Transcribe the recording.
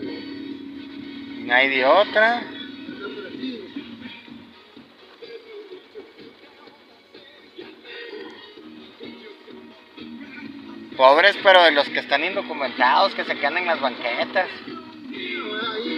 No hay de otra. Pobres, pero de los que están indocumentados, que se quedan en las banquetas. Sí, ahí